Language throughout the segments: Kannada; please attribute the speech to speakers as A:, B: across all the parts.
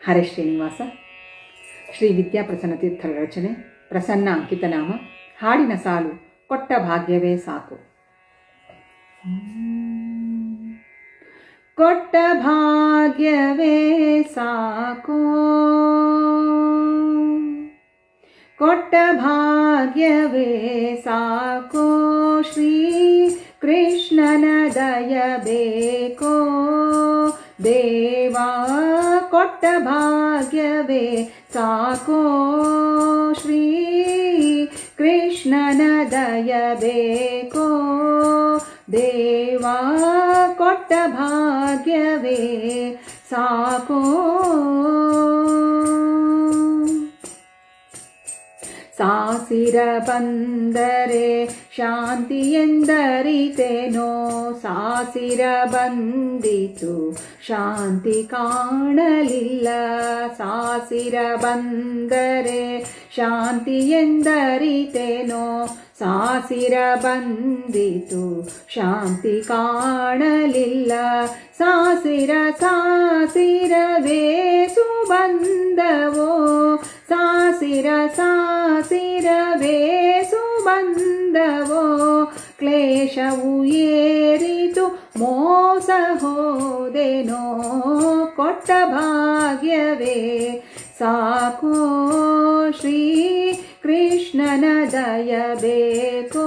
A: ಹರೇ ಶ್ರೀನಿವಾಸ. ಶ್ರೀ ವಿದ್ಯಾಪ್ರಸನ್ನ ತೀರ್ಥರ ರಚನೆ. ಪ್ರಸನ್ನ ಅಂಕಿತನಾಮ. ಹಾಡಿನ ಸಾಲು ಕೊಟ್ಟ ಭಾಗ್ಯವೇ ಸಾಕು. ಕೊಟ್ಟ ಭಾಗ್ಯವೇ ಸಾಕು, ಕೊಟ್ಟ ಭಾಗ್ಯವೇ ಸಾಕು, ಶ್ರೀ ಕೃಷ್ಣನ ದಯ ಬೇಕೋ ದೇವಾ. ಕೊಟ್ಟ ಭಾಗ್ಯವೇ ಸಾಕೋ, ಶ್ರೀ ಕೃಷ್ಣನ ದಯ ಬೇಕೋ ದೇವಾ. ಕೊಟ್ಟ ಭಾಗ್ಯವೇ ಸಾಕೋ. ಸಾಸಿರ ಬಂದರೆ ಶಾಂತಿ ಎಂದರಿತೇನೋ, ಸಾಸಿರ ಬಂದಿತು ಶಾಂತಿ ಕಾಣಲಿಲ್ಲ. ಸಾಸಿರ ಬಂದರೆ ಶಾಂತಿ ಎಂದರಿತೇನೋ, ಸಾಸಿರ ಬಂದಿತು ಶಾಂತಿ ಕಾಣಲಿಲ್ಲ. ಸಾಸಿರ ಸಾಸಿರವೇಸು ಬಂದವೋ, ಸಾಸಿರ ಸಾಸಿರವೇಸು ಬಂದವೋ. ಕ್ಲೇಶವು ಏರಿತು ಮೋಸ ಹೋದೆನೋ, ಕೊಟ್ಟ ಭಾಗ್ಯವೇ ಸಾಕೋ, ಶ್ರೀ ಕೃಷ್ಣನ ದಯ ಬೇಕೋ.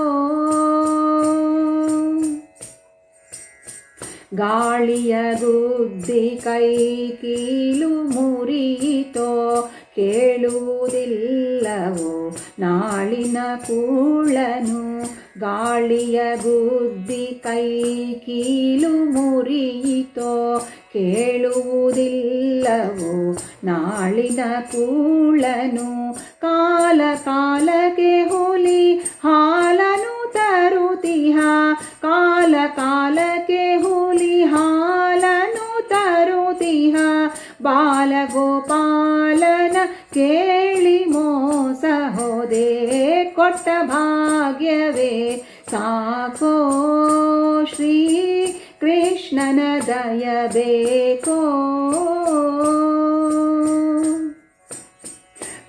A: ಗಾಳಿಯ ಗುದ್ದಿ ಕೈ ಕೀಲು ಮುರಿಯಿತೋ, ಕೇಳುವುದಿಲ್ಲವೋ ನಾಳಿನ ಕೂಳನು. ಗಾಳಿಯ ಗುದ್ದಿ ಕೈ ಕೀಲು ಮುರಿಯಿತೋ, ಕೇಳುವುದಿಲ್ಲವೋ ನಾಳಿನ ಕೂಳನು. ಕಾಲ ಕಾಲಕ್ಕೆ ಹುಲಿ ಹಾಲನು ತರುತಿಹ, ಕಾಲ ಕಾಲಕ್ಕೆ ಹುಲಿ ಹಾಲನು ತರುತಿಹ. ಬಾಲಗೋಪಾಲನ ಕೇಳಿ ಮೋಸ ಹೋದೆ, ಕೊಟ್ಟ ಭಾಗ್ಯವೇ ಸಾಕೋ, ಶ್ರೀ ಕೃಷ್ಣನ ದಯ ಬೇಕೋ.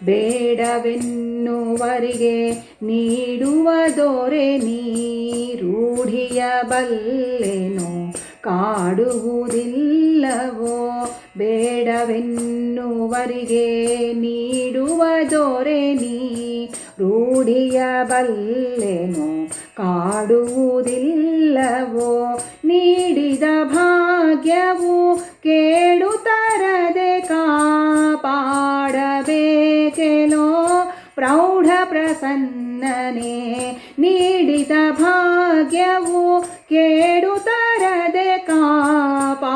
A: ಬೇಡವೆನ್ನುವರಿಗೆ ನೀಡುವ ದೊರೆ ನೀ, ರೂಢಿಯ ಬಲ್ಲೆನೋ ಕಾಡುವುದಿಲ್ಲವೋ. ಬೇಡವೆನ್ನುವರಿಗೆ ನೀಡುವ ದೊರೆ ನೀ, ರೂಢಿಯ ಬಲ್ಲೆನೋ ಕಾಡುವುದಿಲ್ಲವೋ. ನೀಡಿದ ಭಾಗ್ಯವು ಕೇಡು ತರದೆ ಕಾಪಾಡಬೇಕೆಲೋ ಪ್ರೌಢ ಪ್ರಸನ್ನನೇ. ನೀಡಿದ ಭಾಗ್ಯವು ಕೇಡು ತರದೆ ಕಾಪಾಡಬೇಕೆಲೋ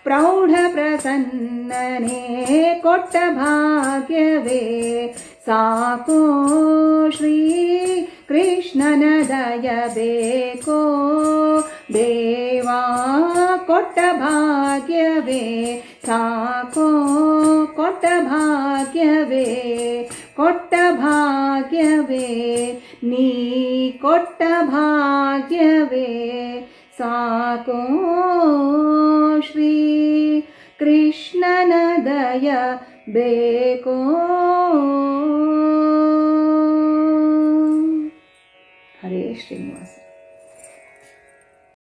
A: ಪ್ರೌಢ ಪ್ರಸನ್ನನೇ. ಕೊಟ್ಟ ಭಾಗ್ಯವೇ ಸಾಕೋ, ಶ್ರೀ ಕೃಷ್ಣನ ದಯ ಬೇಕೋ ದೇವಾ. ಕೊಟ್ಟ ಭಾಗ್ಯವೇ ಸಾಕೋ, ಕೊಟ್ಟ ಭಾಗ್ಯವೇ, ಕೊಟ್ಟ ಭಾಗ್ಯವೇ, ನೀ ಕೊಟ್ಟ ಭಾಗ್ಯವೇ ಸಾಕೋ, ಶ್ರೀ ಕೃಷ್ಣನ ದಯ ಬೇಕೋ. ಹರೇ ಶ್ರೀನಿವಾಸ.